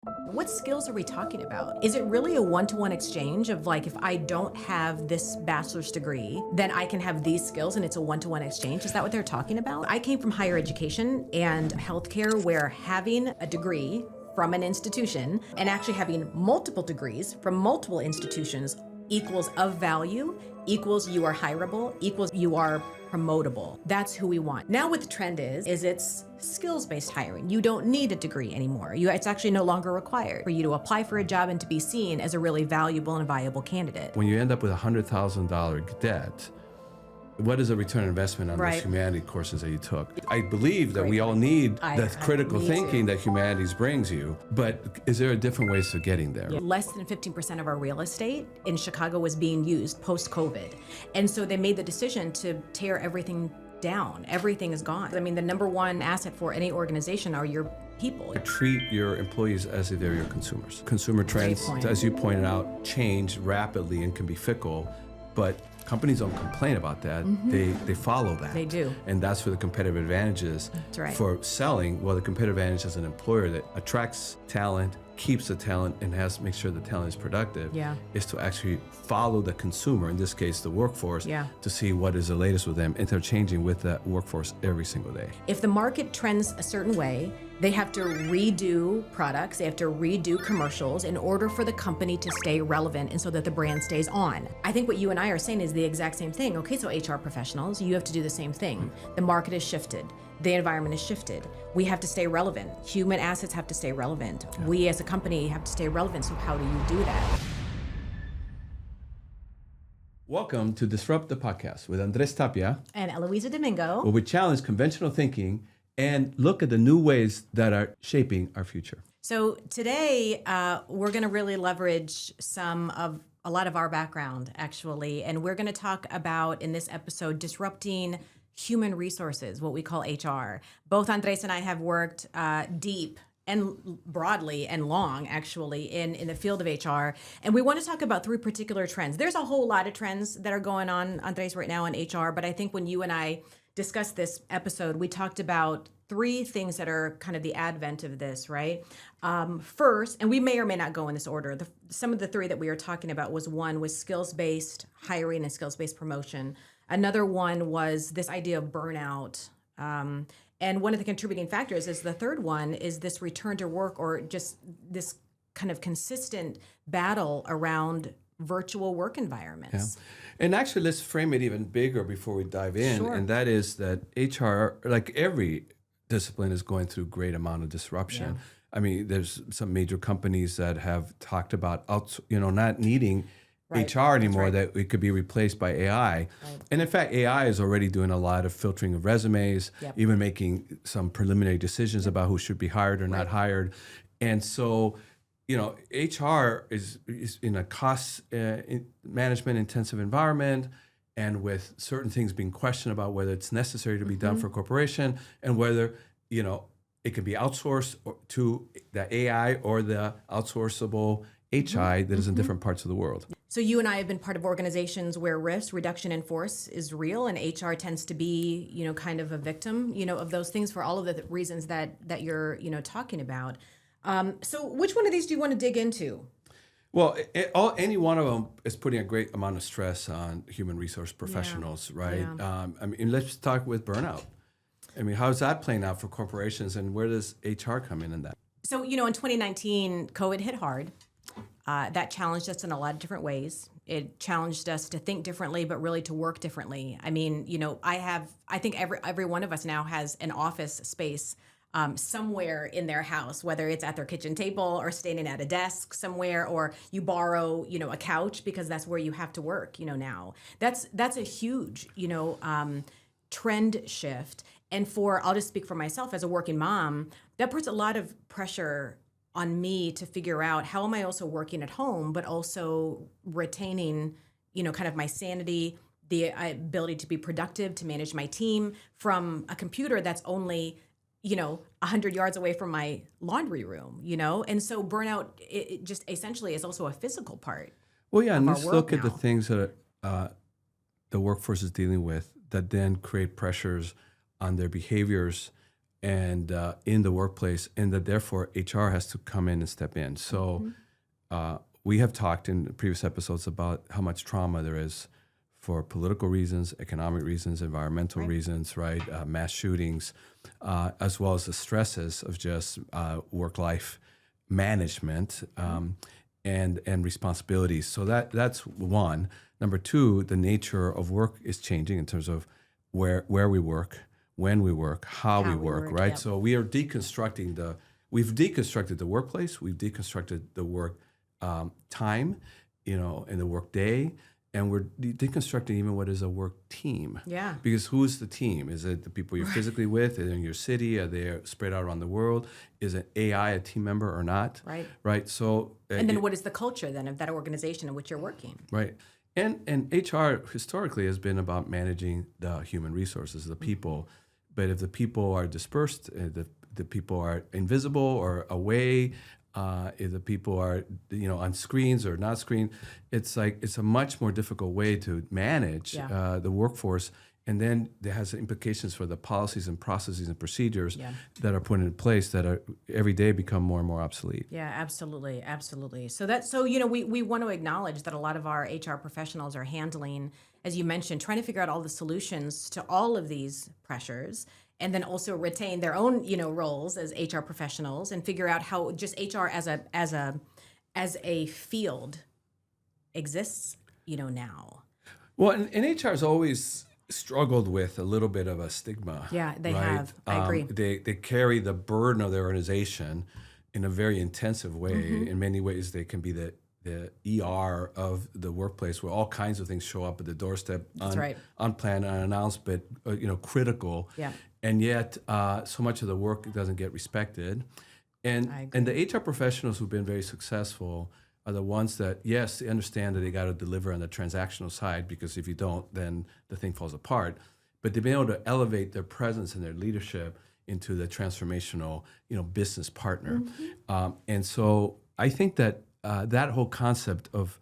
What skills are we talking about? Is it really a one-to-one exchange of like, if I don't have this bachelor's degree, then I can have these skills and it's a one-to-one exchange? Is that what they're talking about? I came from higher education and healthcare where having a degree from an institution and actually having multiple degrees from multiple institutions equals of value, equals you are hireable, equals you are promotable. That's who we want. Now what the trend is it's skills-based hiring. You don't need a degree anymore. It's actually no longer required for you to apply for a job and to be seen as a really valuable and viable candidate. When you end up with $100,000 debt, what is a return on investment on those humanity courses that you took? I believe that we all need the critical thinking that humanities brings you, but is there a different ways to getting there? Less than 15% of our real estate in Chicago was being used post-COVID. And so they made the decision to tear everything down. Everything is gone. I mean, the number one asset for any organization are your people. Treat your employees as if they're your consumers. Consumer trends, as you pointed out, change rapidly and can be fickle, but companies don't complain about that. They follow that. They do. And that's where the competitive advantage is for selling. Well, the competitive advantage as an employer that attracts talent, keeps the talent, and makes sure the talent is productive is to actually follow the consumer, in this case the workforce, to see what is the latest with them, interchanging with that workforce every single day. If the market trends a certain way, they have to redo products, they have to redo commercials in order for the company to stay relevant and so that the brand stays on. I think what you and I are saying is the exact same thing. Okay, so HR professionals, you have to do the same thing. The market has shifted. The environment has shifted. We have to stay relevant. Human assets have to stay relevant. We as a company have to stay relevant, so how do you do that? Welcome to Disrupt the Podcast with Andrés Tapia and Eloiza Domingo, where we challenge conventional thinking and look at the new ways that are shaping our future. So today, we're going to really leverage a lot of our background, actually, and we're going to talk about, in this episode, disrupting human resources, what we call HR. Both Andres and I have worked deep and broadly and long, actually, in the field of HR. And we want to talk about three particular trends. There's a whole lot of trends that are going on, Andres, right now in HR, but I think when you and I discussed this episode, we talked about three things that are kind of the advent of this, right? First, and we may or may not go in this order, some of the three that we were talking about was skills-based hiring and skills-based promotion. Another one was this idea of burnout. And one of the contributing factors is the third one is this return to work, or just this kind of consistent battle around virtual work environments. Yeah. And actually, let's frame it even bigger before we dive in. And that is that HR, like every discipline, is going through great amount of disruption. I mean, there's some major companies that have talked about not needing HR anymore, that it could be replaced by AI. And in fact, AI is already doing a lot of filtering of resumes, even making some preliminary decisions about who should be hired or not hired. And so, HR is in a cost management intensive environment, and with certain things being questioned about whether it's necessary to be done for a corporation, and whether, it can be outsourced to the AI or the outsourceable HI that is in different parts of the world. So you and I have been part of organizations where risk reduction in force is real, and HR tends to be, kind of a victim, of those things for all of the reasons that you're, talking about. So which one of these do you want to dig into? Well, any one of them is putting a great amount of stress on human resource professionals, right? Let's talk with burnout. How's that playing out for corporations, and where does HR come in that? So, in 2019, COVID hit hard. That challenged us in a lot of different ways. It challenged us to think differently, but really to work differently. I think every one of us now has an office space somewhere in their house, whether it's at their kitchen table or standing at a desk somewhere, or you borrow, a couch because that's where you have to work, now. That's a huge, trend shift. And I'll just speak for myself as a working mom, that puts a lot of pressure on me to figure out how am I also working at home, but also retaining, kind of my sanity, the ability to be productive, to manage my team from a computer that's only, 100 yards away from my laundry room, And so burnout, it just essentially is also a physical part. Well, yeah, and let's look at the things that the workforce is dealing with that then create pressures on their behaviors and in the workplace, and that therefore HR has to come in and step in. So we have talked in previous episodes about how much trauma there is for political reasons, economic reasons, environmental reasons, right? Mass shootings, as well as the stresses of just work-life management and responsibilities. So that's one. Number two, the nature of work is changing in terms of where we work, when we work, how we work, right? Yep. So we are we've deconstructed the workplace, we've deconstructed the work time, and the work day, and we're deconstructing even what is a work team. Yeah. Because who's the team? Is it the people you're physically with? Are they in your city? Are they spread out around the world? Is it AI a team member or not? Right. Right. So. And then what is the culture then of that organization in which you're working? Right. And HR historically has been about managing the human resources, the people. But if the people are dispersed, the people are invisible or away, if the people are on screens or not screen, it's a much more difficult way to manage the workforce. And then there has implications for the policies and processes and procedures that are put in place that are every day become more and more obsolete. Yeah, absolutely, absolutely. So we want to acknowledge that a lot of our HR professionals are handling, as you mentioned, trying to figure out all the solutions to all of these pressures, and then also retain their own roles as HR professionals and figure out how just HR as a field exists now. Well, and HR has always struggled with a little bit of a stigma. Yeah, they right? have. I agree. They carry the burden of their organization in a very intensive way. In many ways, they can be the ER of the workplace, where all kinds of things show up at the doorstep, unplanned, unannounced, but critical. Yeah. And yet, so much of the work doesn't get respected. And the HR professionals who've been very successful are the ones that, yes, they understand that they got to deliver on the transactional side, because if you don't, then the thing falls apart. But they've been able to elevate their presence and their leadership into the transformational, business partner. And so I think that that whole concept of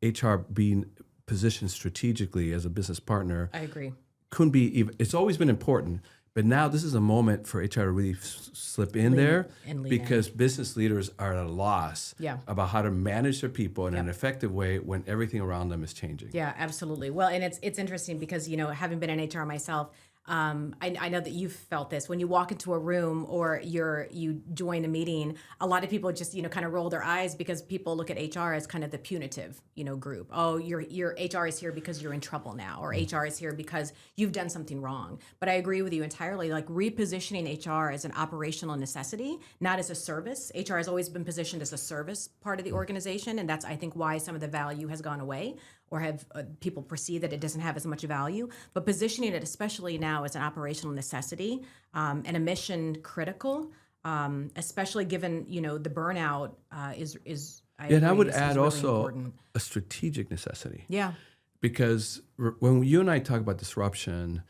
HR being positioned strategically as a business partner, I agree, couldn't be even. It's always been important. But now this is a moment for HR to really slip in there, because business leaders are at a loss about how to manage their people in an effective way when everything around them is changing. Yeah, absolutely. Well, and it's interesting because, having been in HR myself, I know that you've felt this. When you walk into a room or you join a meeting, a lot of people just, kind of roll their eyes because people look at HR as kind of the punitive, group. Oh, your HR is here because you're in trouble now, or HR is here because you've done something wrong. But I agree with you entirely. Like, repositioning HR as an operational necessity, not as a service. HR has always been positioned as a service part of the organization, and that's, I think, why some of the value has gone away, or have people perceive that it doesn't have as much value. But positioning it, especially now, as an operational necessity and a mission critical, especially given the burnout is. And I would add really also important. A strategic necessity. Yeah. Because when you and I talk about disruption,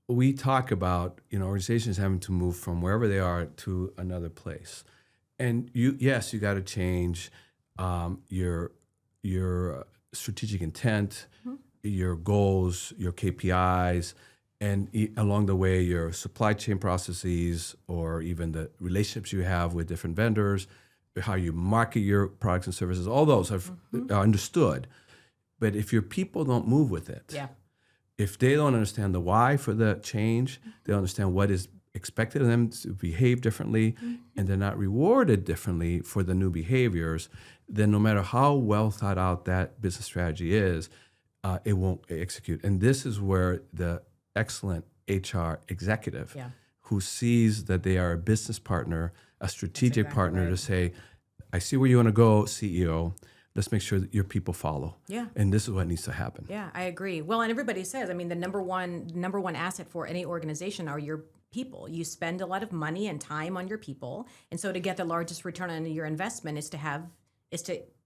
we talk about organizations having to move from wherever they are to another place, and you got to change your strategic intent, your goals, your KPIs, and along the way, your supply chain processes, or even the relationships you have with different vendors, how you market your products and services. All those are understood. But if your people don't move with it, if they don't understand the why for the change, they don't understand what is expected of them to behave differently, and they're not rewarded differently for the new behaviors, then no matter how well thought out that business strategy is, it won't execute. And this is where the excellent HR executive who sees that they are a business partner, a strategic partner, to say, I see where you want to go, CEO. Let's make sure that your people follow. Yeah. And this is what needs to happen. Yeah, I agree. Well, and everybody says, the number one asset for any organization are your people. You spend a lot of money and time on your people. And so to get the largest return on your investment is to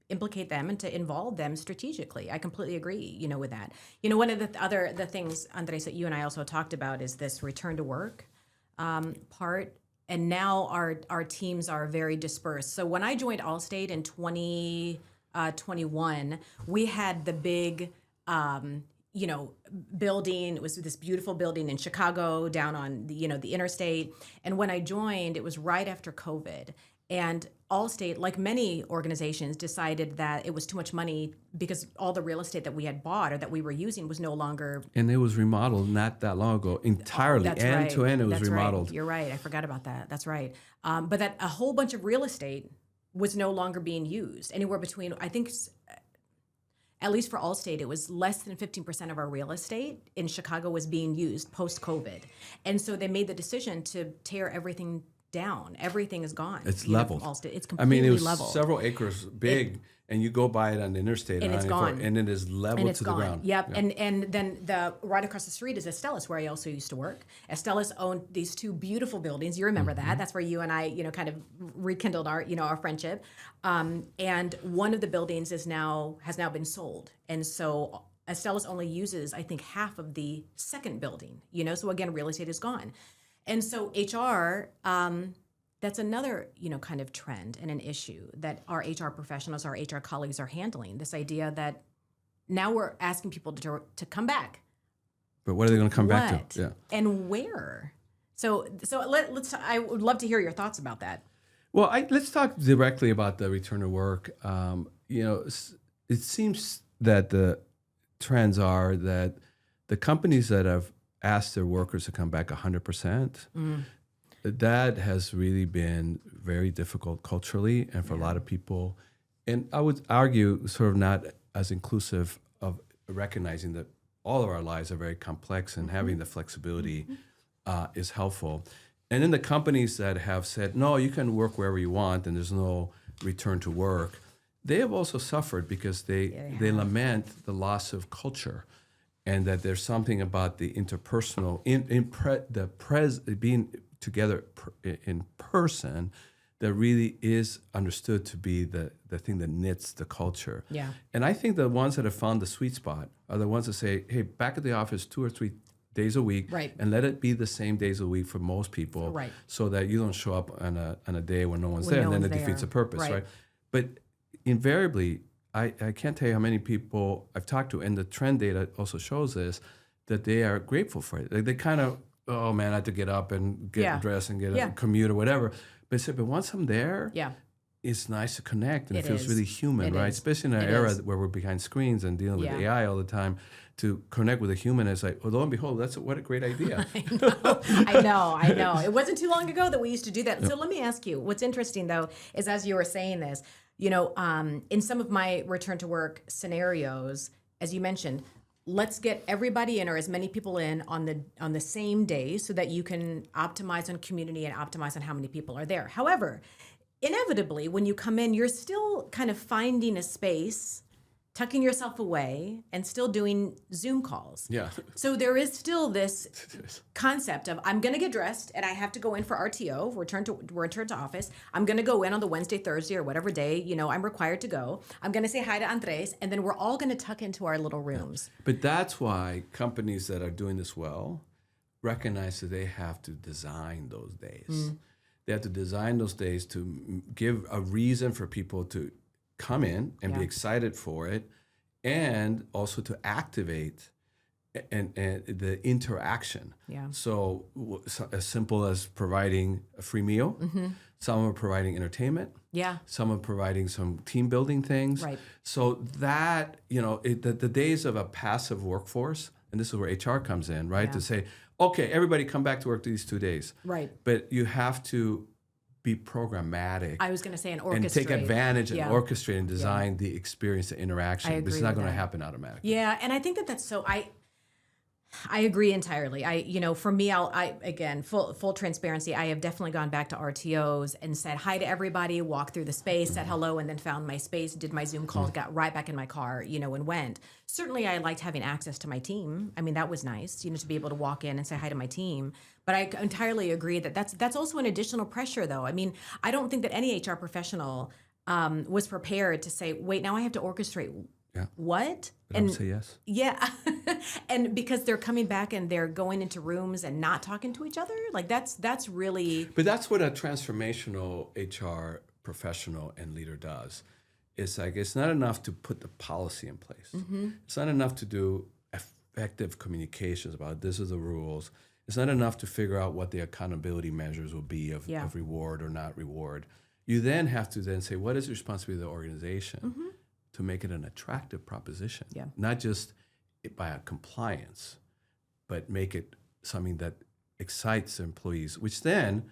implicate them and to involve them strategically. I completely agree, with that. One of the things, Andrés, that you and I also talked about is this return to work part. And now our teams are very dispersed. So when I joined Allstate in 2021, we had the big building. It was this beautiful building in Chicago down on the interstate. And when I joined, it was right after COVID. And Allstate, like many organizations, decided that it was too much money because all the real estate that we had bought or that we were using was no longer. And it was remodeled not that long ago, entirely, end to end. It was remodeled. Right. You're right. I forgot about that. That's right. But that a whole bunch of real estate was no longer being used. Anywhere between, I think, at least for Allstate, it was less than 15% of our real estate in Chicago was being used post-COVID. And so they made the decision to tear everything down. Everything is gone. It's leveled. It's completely it was leveled. Several acres big, and you go by it on the interstate, and it's gone. And it is leveled to the ground. Yep. Yeah. And then the right across the street is Estellas, where I also used to work. Estellas owned these two beautiful buildings. You remember that? That's where you and I, kind of rekindled our friendship. And one of the buildings has now been sold, and so Estellas only uses, I think, half of the second building. So again, real estate is gone. And so HR, that's another, kind of trend and an issue that our HR professionals, our HR colleagues are handling. This idea that now we're asking people to come back. But what are they going to come back to? Yeah. And where? So let's. I would love to hear your thoughts about that. Well, let's talk directly about the return to work. It seems that the trends are that the companies that have asked their workers to come back 100%, that has really been very difficult culturally and for a lot of people. And I would argue sort of not as inclusive of recognizing that all of our lives are very complex and having the flexibility is helpful. And then the companies that have said, no, you can work wherever you want and there's no return to work, they have also suffered because they lament the loss of culture. And that there's something about the interpersonal, being together in person, that really is understood to be the thing that knits the culture. Yeah. And I think the ones that have found the sweet spot are the ones that say, hey, back at the office 2 or 3 days a week, right, and let it be the same days a week for most people, right, so that you don't show up on a day when no one's there, and then it defeats the purpose, right? But invariably, I can't tell you how many people I've talked to, and the trend data also shows this, that they are grateful for it. Like they kind of, oh man, I have to get up and get dressed and get a commute or whatever. But once I'm there, it's nice to connect, and it feels really human, right? Especially in an era where we're behind screens and dealing with AI all the time. To connect with a human is like, lo and behold, what a great idea. I know. It wasn't too long ago that we used to do that. So let me ask you, what's interesting though, is as you were saying this, in some of my return to work scenarios, as you mentioned, let's get everybody in or as many people in on the same day so that you can optimize on community and optimize on how many people are there. However, inevitably, when you come in, you're still kind of finding a space, tucking yourself away, and still doing Zoom calls. Yeah. So there is still this concept of, I'm going to get dressed and I have to go in for RTO, return to office. I'm going to go in on the Wednesday, Thursday, or whatever day, I'm required to go. I'm going to say hi to Andrés, and then we're all going to tuck into our little rooms. But that's why companies that are doing this well recognize that they have to design those days. They have to design those days to give a reason for people to come in and be excited for it, and also to activate and the interaction. Yeah. So as simple as providing a free meal, some are providing entertainment. Yeah. Some are providing some team building things. Right. So that, the days of a passive workforce, and this is where HR comes in, right? Yeah. To say, okay, everybody come back to work these 2 days. Right. But you have to be programmatic. I was going to say orchestrate. And take advantage and orchestrate and design the experience, the interaction. I agree. This is not going to happen automatically. Yeah, and I think that's so. I agree entirely. For me, again, full transparency, I have definitely gone back to RTOs and said hi to everybody, walked through the space, said hello, and then found my space, did my Zoom calls, got right back in my car, and went. Certainly, I liked having access to my team. I mean, that was nice, to be able to walk in and say hi to my team. But I entirely agree that that's also an additional pressure, though. I mean, I don't think that any HR professional was prepared to say, wait, now I have to orchestrate. Yeah. What? And I would say yes. Yeah. And because they're coming back and they're going into rooms and not talking to each other, like that's really. But that's what a transformational HR professional and leader does. It's like, it's not enough to put the policy in place. It's not enough to do effective communications about this is the rules. It's not enough to figure out what the accountability measures will be of reward or not reward. You then have to then say, what is the responsibility of the organization to make it an attractive proposition? Yeah. Not just by a compliance, but make it something that excites employees, which then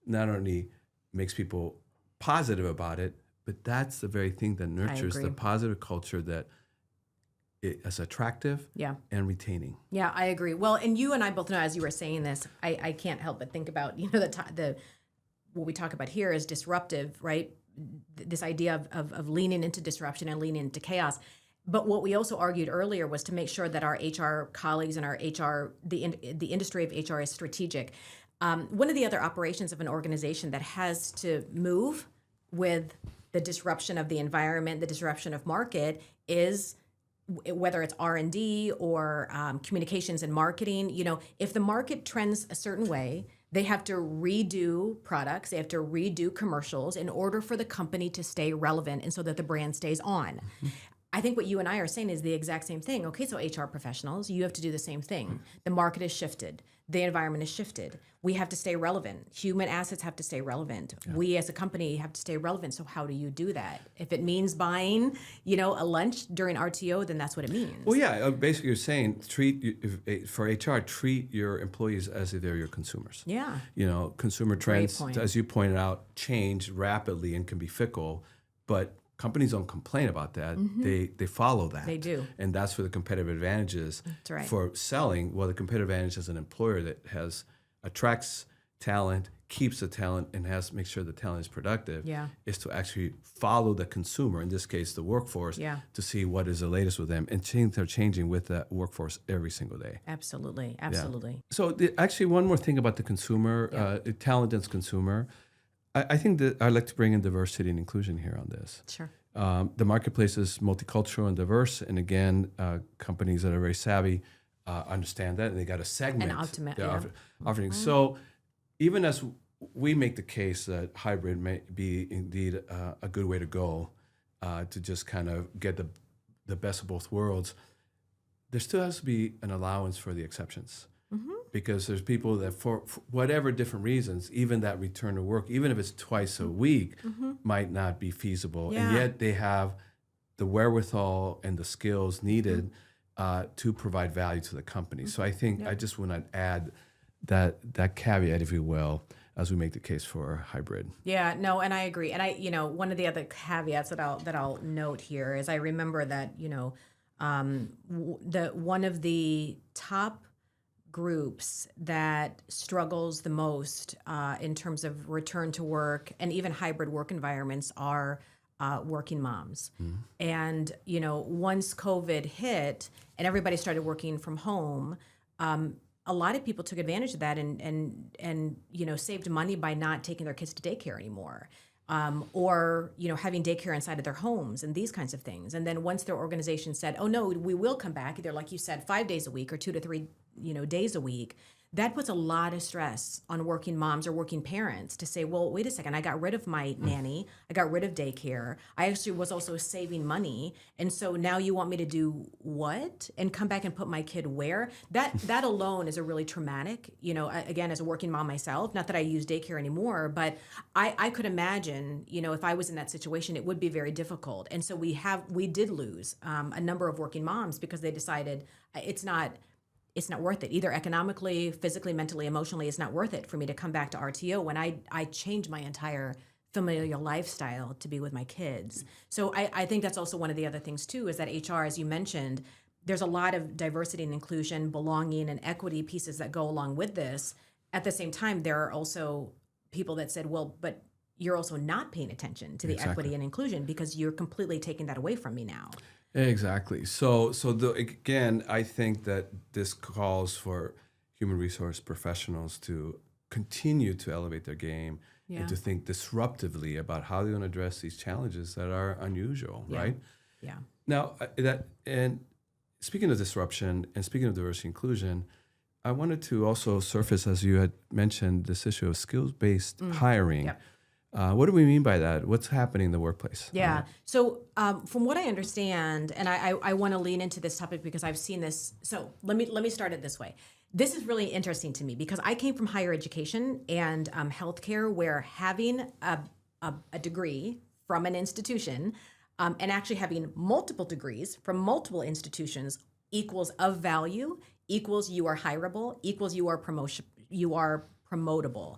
not only makes people positive about it, but that's the very thing that nurtures the positive culture that is attractive and retaining. Yeah, I agree. Well, and you and I both know, as you were saying this, I can't help but think about, the what we talk about here is disruptive, right? This idea of leaning into disruption and leaning into chaos. But what we also argued earlier was to make sure that our HR colleagues and our HR, the industry of HR is strategic. One of the other operations of an organization that has to move with the disruption of the environment, the disruption of market, is whether it's R&D or communications and marketing. If the market trends a certain way, they have to redo products, they have to redo commercials in order for the company to stay relevant and so that the brand stays on. Mm-hmm. I think what you and I are saying is the exact same thing. Okay, so HR professionals, you have to do the same thing. The market has shifted. The environment has shifted. We have to stay relevant. Human assets have to stay relevant. Yeah. We as a company have to stay relevant. So how do you do that? If it means buying, a lunch during RTO, then that's what it means. Well, yeah, basically you're saying for HR, treat your employees as if they're your consumers. Yeah. Consumer trends, as you pointed out, change rapidly and can be fickle, but companies don't complain about that. Mm-hmm. They follow that. They do. And that's where the competitive advantage is for selling. Well, the competitive advantage as an employer that attracts talent, keeps the talent, and makes sure the talent is productive is to actually follow the consumer, in this case the workforce, to see what is the latest with them. And they're changing with that workforce every single day. Absolutely. Yeah. So actually one more thing about the consumer, talent and consumer. I think that I'd like to bring in diversity and inclusion here on this. Sure. The marketplace is multicultural and diverse, and again, companies that are very savvy understand that, and they got a segment offering. So even as we make the case that hybrid may be indeed a good way to go to just kind of get the best of both worlds, there still has to be an allowance for the exceptions. Mm-hmm. Because there's people that for whatever different reasons, even that return to work, even if it's twice a week, might not be feasible. Yeah. And yet they have the wherewithal and the skills needed to provide value to the company. So I think I just want to add that caveat, if you will, as we make the case for hybrid. Yeah, no, and I agree. And one of the other caveats that I'll note here is I remember that, one of the top groups that struggles the most in terms of return to work and even hybrid work environments are working moms. Mm-hmm. And, once COVID hit and everybody started working from home, a lot of people took advantage of that and saved money by not taking their kids to daycare anymore. Or having daycare inside of their homes and these kinds of things. And then once their organization said, oh, no, we will come back, either like you said, 5 days a week or 2 to 3 days a week, that puts a lot of stress on working moms or working parents to say, well, wait a second, I got rid of my nanny, I got rid of daycare, I actually was also saving money, and so now you want me to do what? And come back and put my kid where? That alone is a really traumatic, again, as a working mom myself, not that I use daycare anymore, but I could imagine, if I was in that situation, it would be very difficult. And so we did lose a number of working moms because they decided it's not worth it, either economically, physically, mentally, emotionally. It's not worth it for me to come back to RTO when I changed my entire familial lifestyle to be with my kids. So I think that's also one of the other things too, is that HR, as you mentioned, there's a lot of diversity and inclusion, belonging and equity pieces that go along with this. At the same time, there are also people that said, well, but you're also not paying attention to the equity and inclusion because you're completely taking that away from me now. Exactly. So again, I think that this calls for human resource professionals to continue to elevate their game and to think disruptively about how they're going to address these challenges that are unusual, right? Yeah. Now, and speaking of disruption and speaking of diversity and inclusion, I wanted to also surface, as you had mentioned, this issue of skills-based hiring. Yep. What do we mean by that? What's happening in the workplace? Yeah. So from what I understand, and I want to lean into this topic because I've seen this. So let me start it this way. This is really interesting to me because I came from higher education and healthcare, where having a degree from an institution and actually having multiple degrees from multiple institutions equals of value, equals you are hireable, equals you are promotable.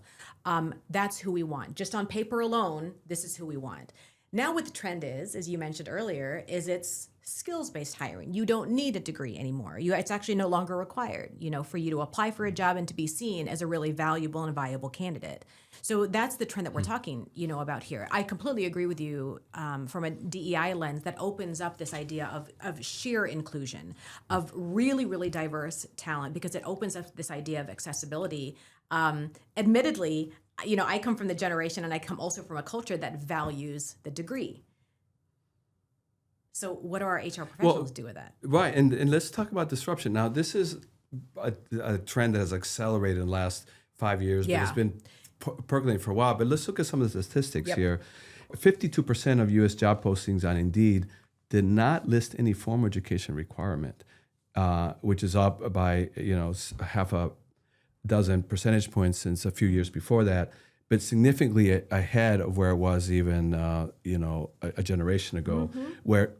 That's who we want. Just on paper alone, this is who we want. Now what the trend is, as you mentioned earlier, is it's skills-based hiring. You don't need a degree anymore. It's actually no longer required, for you to apply for a job and to be seen as a really valuable and viable candidate. So that's the trend that we're talking, about here. I completely agree with you from a DEI lens that opens up this idea of sheer inclusion, of really, really diverse talent, because it opens up this idea of accessibility. Admittedly, I come from the generation and I come also from a culture that values the degree. So what do our HR professionals do with that? Right, and let's talk about disruption. Now, this is a trend that has accelerated in the last 5 years, but it's been percolating for a while. But let's look at some of the statistics here. 52% of U.S. job postings on Indeed did not list any formal education requirement, which is up by half a dozen percentage points since a few years before that, but significantly ahead of where it was even a generation ago, where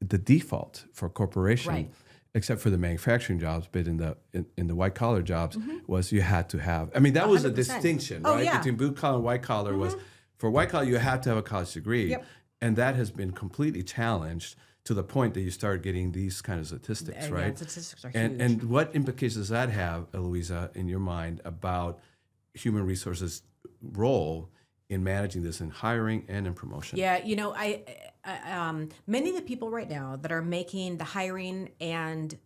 the default for corporation, except for the manufacturing jobs, but in the white collar jobs, was you had to have. I mean, that was a 100%. distinction, right? Between blue collar and white collar was, for white collar you had to have a college degree, and that has been completely challenged to the point that you start getting these kind of statistics, right? Statistics are huge. And what implications does that have, Eloiza, in your mind about human resources role in managing this in hiring and in promotion? Yeah, many of the people right now that are making the hiring and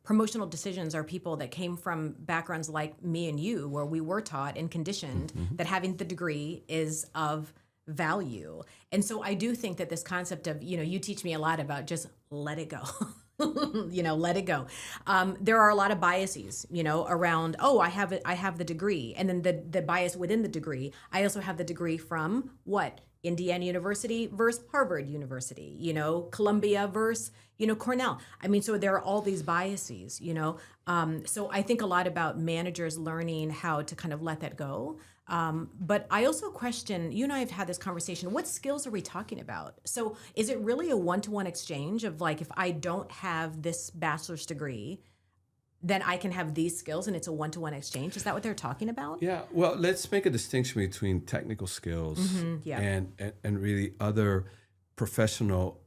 promotional decisions are people that came from backgrounds like me and you, where we were taught and conditioned that having the degree is of value. And so I do think that this concept of, you teach me a lot about just let it go. Let it go. There are a lot of biases, around, I have the degree. And then the bias within the degree, I also have the degree from what? Indiana University versus Harvard University, Columbia versus, Cornell. I mean, so there are all these biases, So I think a lot about managers learning how to kind of let that go. But I also question, you and I have had this conversation, what skills are we talking about? So is it really a one-to-one exchange of like, if I don't have this bachelor's degree, then I can have these skills and it's a one-to-one exchange? Is that what they're talking about? Yeah, well, let's make a distinction between technical skills and really other professional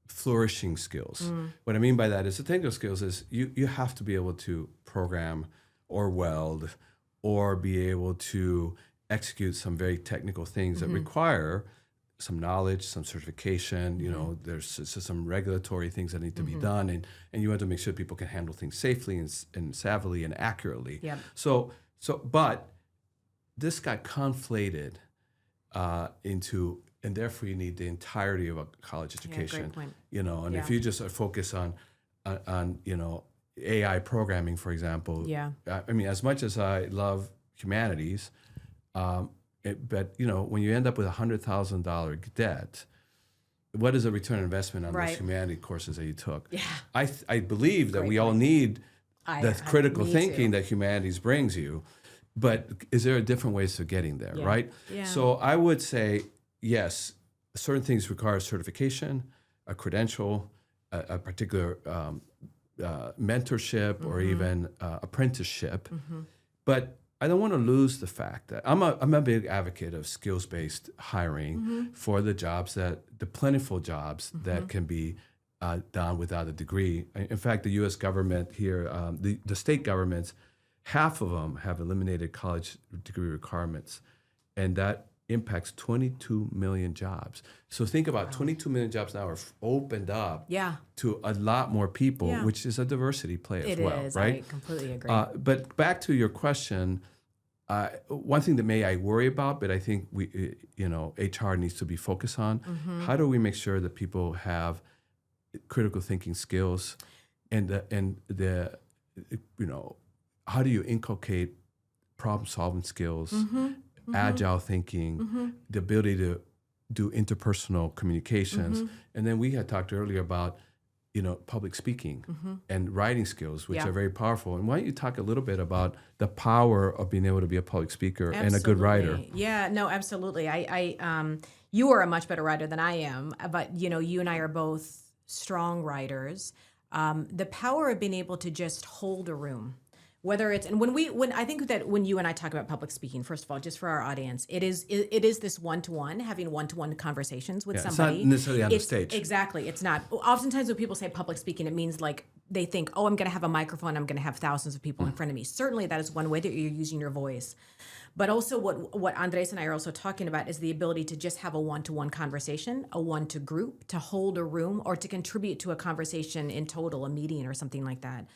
flourishing skills. What I mean by that is the technical skills is you have to be able to program or weld or be able to execute some very technical things that require some knowledge, some certification. There's some regulatory things that need to be done, and you want to make sure people can handle things safely and savvily and accurately. But this got conflated into, and therefore you need the entirety of a college education. Great point. And if you just focus on AI programming, for example. I mean, as much as I love humanities, but when you end up with $100,000 debt, what is a return on investment on those humanity courses that you took? I believe that we all need the critical thinking that humanities brings you, but is there a different ways of getting there, right? So I would say, yes, certain things require certification, a credential, a particular mentorship or even apprenticeship, but I don't want to lose the fact that I'm a big advocate of skills-based hiring for the plentiful jobs that can be done without a degree. In fact, the U.S. government here, the state governments, half of them have eliminated college degree requirements, and that impacts 22 million jobs. So think about 22 million jobs now are opened up to a lot more people, which is a diversity play as well, It is. right? I completely agree. But back to your question, one thing that I worry about, but I think HR needs to be focused on, how do we make sure that people have critical thinking skills, and how do you inculcate problem solving skills agile thinking, the ability to do interpersonal communications. And then we had talked earlier about, public speaking and writing skills, which are very powerful. And why don't you talk a little bit about the power of being able to be a public speaker and a good writer? Yeah, no, absolutely. You are a much better writer than I am, but you and I are both strong writers. The power of being able to just hold a room. Whether it's, and when I think that when you and I talk about public speaking, first of all, just for our audience, it is this one-to-one, having one-to-one conversations with somebody. It's not necessarily on the stage. Exactly. It's not. Oftentimes when people say public speaking, it means like they think, oh, I'm going to have a microphone, I'm going to have thousands of people in front of me. Certainly that is one way that you're using your voice. But also what Andres and I are also talking about is the ability to just have a one-to-one conversation, a one-to-group, to hold a room, or to contribute to a conversation in total, a meeting or something like that.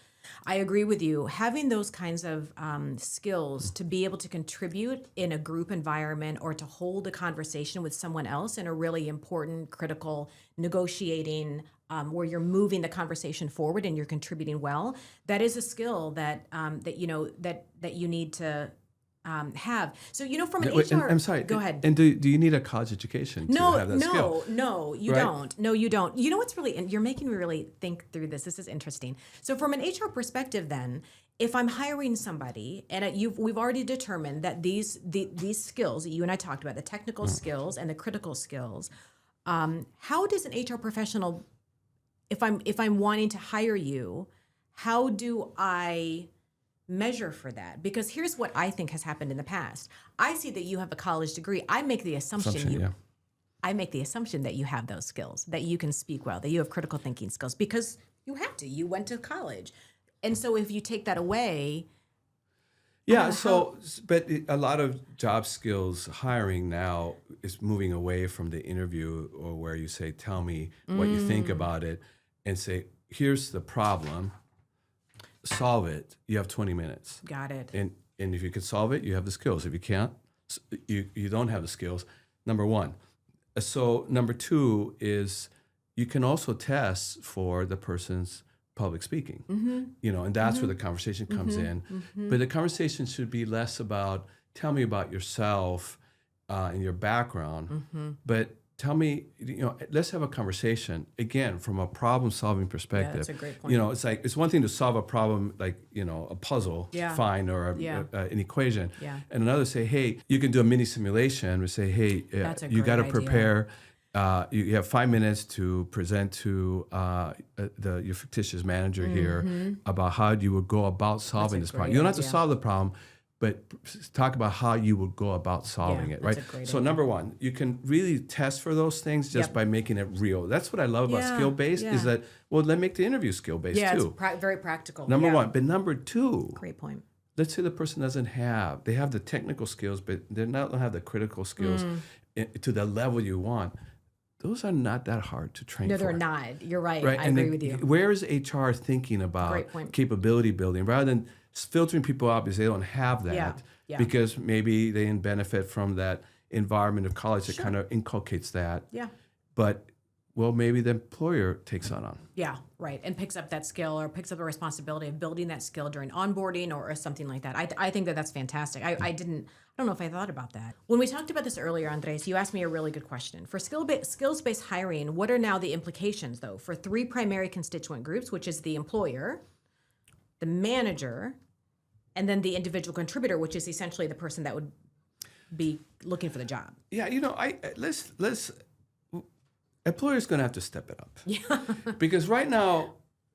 I agree with you. Having those kinds of skills to be able to contribute in a group environment or to hold a conversation with someone else in a really important, critical, negotiating, where you're moving the conversation forward and you're contributing well, that is a skill that you need to have. So, from an HR... I'm sorry. Go ahead. And do you need a college education to have that skill? No, you don't. No, you don't. You know what's really... And you're making me really think through this. This is interesting. So from an HR perspective then, if I'm hiring somebody, and we've already determined that these skills that you and I talked about, the technical skills and the critical skills, how does an HR professional, if I'm wanting to hire you, how do I measure for that? Because here's what I think has happened in the past. I see that you have a college degree. I make the assumption I make the assumption that you have those skills, that you can speak well, that you have critical thinking skills, because you have to. You went to college. And so if you take that away... Yeah, but a lot of job skills hiring now is moving away from the interview, or where you say, tell me what you think about it, and say, here's the problem. Solve it. You have 20 minutes. Got it. And if you can solve it, you have the skills. If you can't, you don't have the skills. Number one. So number two is you can also test for the person's public speaking. And that's where the conversation comes in. But the conversation should be less about, tell me about yourself and your background, but tell me, let's have a conversation, again, from a problem-solving perspective. Yeah, that's a great point. It's like, it's one thing to solve a problem like, a puzzle, fine, or an equation. Yeah. And another say, hey, you can do a mini simulation. We say, hey, you got to prepare. You have 5 minutes to present to your fictitious manager here about how you would go about solving this problem. You don't have to solve the problem, but talk about how you would go about solving it, right? So number one, you can really test for those things just by making it real. That's what I love about skill-based is that, let's make the interview skill-based too. It's very practical. Number one. But number two, great point. Let's say the person they have the technical skills, but they don't have the critical skills to the level you want. Those are not that hard to train for. No, they're not. You're right. I and agree with you. Where is HR thinking about capability building rather than filtering people out because they don't have that, because maybe they didn't benefit from that environment of college that kind of inculcates that. Yeah. But, maybe the employer takes that on. Yeah, right. And picks up that skill or picks up the responsibility of building that skill during onboarding or something like that. I think that's fantastic. I don't know if I thought about that. When we talked about this earlier, Andres, you asked me a really good question. For skills-based hiring, what are now the implications, though, for three primary constituent groups, which is the employer, the manager, and then the individual contributor, which is essentially the person that would be looking for the job? Yeah, let's employer's going to have to step it up. Yeah. Because right now,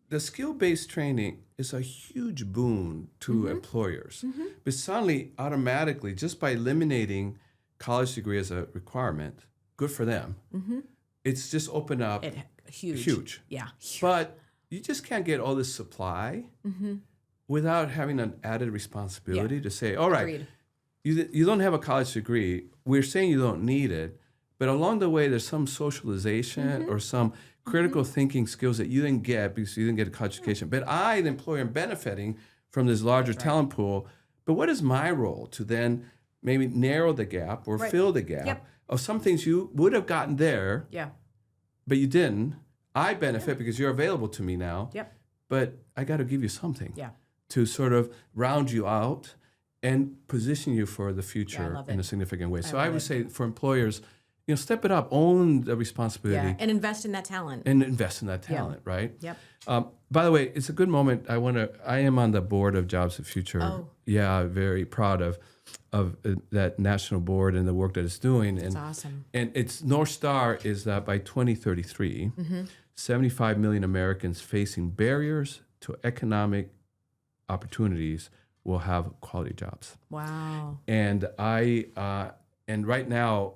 the skill-based training is a huge boon to employers. But suddenly, automatically, just by eliminating college degree as a requirement, good for them. It's just opened up huge. Yeah. Huge. But you just can't get all this supply without having an added responsibility to say, all right, you don't have a college degree. We're saying you don't need it. But along the way, there's some socialization or some critical thinking skills that you didn't get because you didn't get a college education. But I, the employer, am benefiting from this larger talent pool. But what is my role to then maybe narrow the gap or fill the gap of some things you would have gotten there, but you didn't? I benefit because you're available to me now. But I got to give you something to sort of round you out and position you for the future love in it. a significant way. So love I would it. say for employers, step it up, own the responsibility, Yeah, and invest in that talent. and invest in that talent, right? Yep. By the way, it's a good moment. I am on the board of Jobs of the Future. Oh. Yeah, very proud of that national board and the work that it's doing. That's awesome. And its North Star is that by 2033, 75 million Americans facing barriers to economic opportunities will have quality jobs. Wow. And and right now,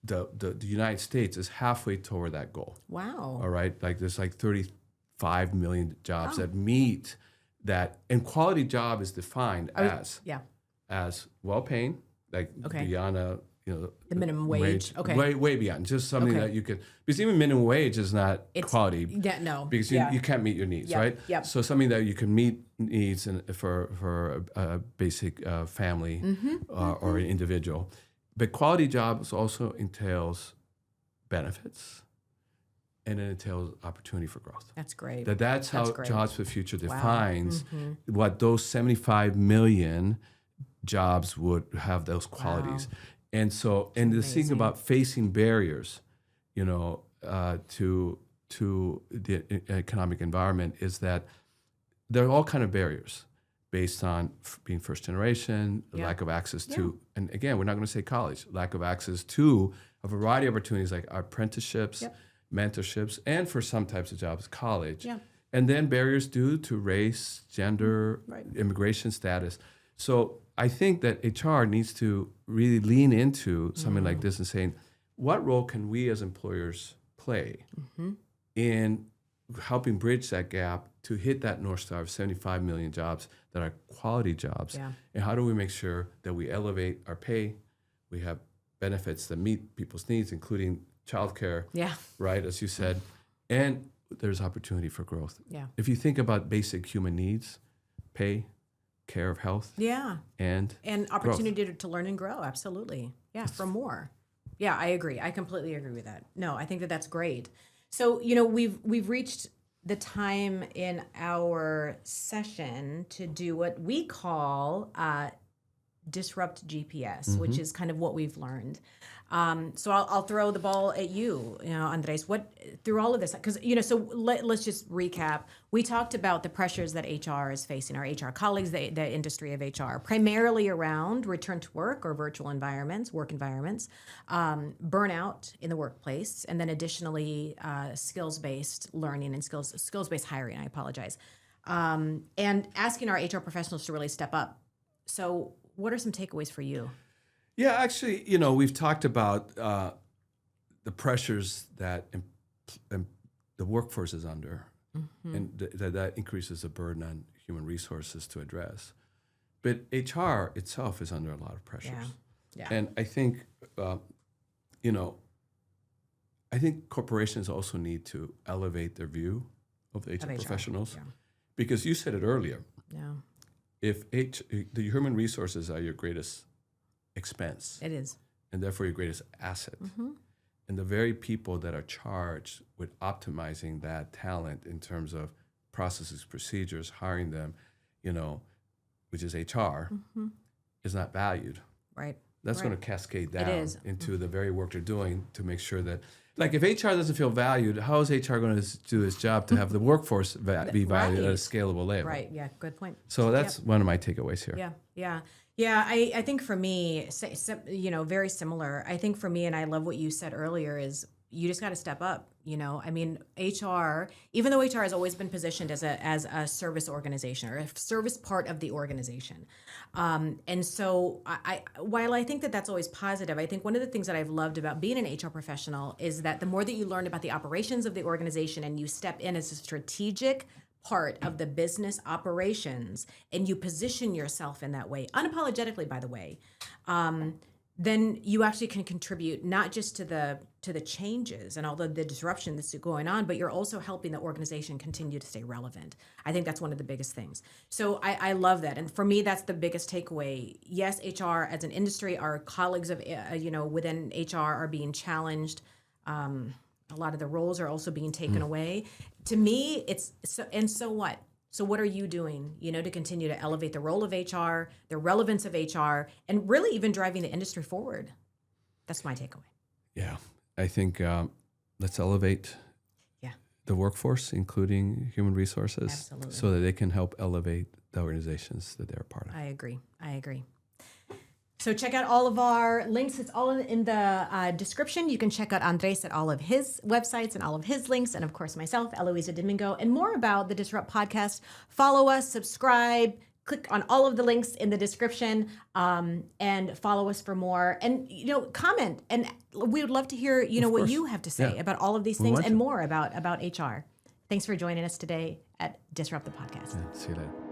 the United States is halfway toward that goal. Wow. All right, like there's like 35 million jobs that meet that, and quality job is defined as well-paying, like beyond the minimum wage. Okay. Way beyond, just something that you could, because even minimum wage is not quality. Yeah, no. Because you can't meet your needs, right? Yep. So something that you can meet needs for a basic family or an individual. But quality jobs also entails benefits, and it entails opportunity for growth. That's great. That's how Jobs for the Future defines what those 75 million jobs would have, those qualities. Wow. And so, and the thing about facing barriers, to the economic environment is that there are all kind of barriers based on being first generation, lack of access to, and again, we're not going to say college, lack of access to a variety of opportunities like apprenticeships, mentorships, and for some types of jobs, college. And then barriers due to race, gender, immigration status. So I think that HR needs to really lean into something like this and saying, what role can we as employers play in helping bridge that gap to hit that North Star of 75 million jobs that are quality jobs? And how do we make sure that we elevate our pay, we have benefits that meet people's needs, including childcare, right, as you said, and there's opportunity for growth. If you think about basic human needs, pay, care of health, and opportunity to learn and grow, absolutely. For more. I agree. I completely agree with that. No, I think that that's great. So, we've reached the time in our session to do what we call disrupt GPS, which is kind of what we've learned. So I'll throw the ball at you, Andres. What through all of this? Because so let's just recap. We talked about the pressures that HR is facing, our HR colleagues, the industry of HR, primarily around return to work or virtual environments, work environments, burnout in the workplace, and then additionally skills-based learning and skills-based hiring. I apologize, and asking our HR professionals to really step up. So, what are some takeaways for you? Yeah, actually, we've talked about the pressures that the workforce is under, and that increases the burden on human resources to address. But HR itself is under a lot of pressures. And I think, I think corporations also need to elevate their view of the HR professionals, because you said it earlier. If the human resources are your greatest expense, it is, and therefore your greatest asset, and the very people that are charged with optimizing that talent in terms of processes, procedures, hiring them, which is HR, is not valued. Right. That's going to cascade down into the very work they're doing to make sure that, like, if HR doesn't feel valued, how is HR going to do its job to have the workforce be valued at a scalable level? Right. Yeah. Good point. So that's one of my takeaways here. Yeah. I think for me, very similar. I think for me, and I love what you said earlier, is you just got to step up. I mean, HR, even though HR has always been positioned as a service organization or a service part of the organization. And so while I think that that's always positive, I think one of the things that I've loved about being an HR professional is that the more that you learn about the operations of the organization and you step in as a strategic part of the business operations and you position yourself in that way, unapologetically, by the way, then you actually can contribute not just to the changes and all the disruption that's going on, but you're also helping the organization continue to stay relevant. I think that's one of the biggest things. So I love that. And for me, that's the biggest takeaway. Yes, HR as an industry, our colleagues of, within HR are being challenged. A lot of the roles are also being taken away. To me, it's so what? So what are you doing, to continue to elevate the role of HR, the relevance of HR, and really even driving the industry forward? That's my takeaway. Yeah, I think let's elevate the workforce, including human resources, Absolutely. so that they can help elevate the organizations that they're a part of. I agree. So check out all of our links. It's all in the description. You can check out Andrés at all of his websites and all of his links. And of course, myself, Eloiza Domingo, and more about the Disrupt podcast. Follow us, subscribe, click on all of the links in the description, and follow us for more. And, comment. And we would love to hear, what you have to say about all of these things and more about HR. Thanks for joining us today at Disrupt the Podcast. Yeah, see you later.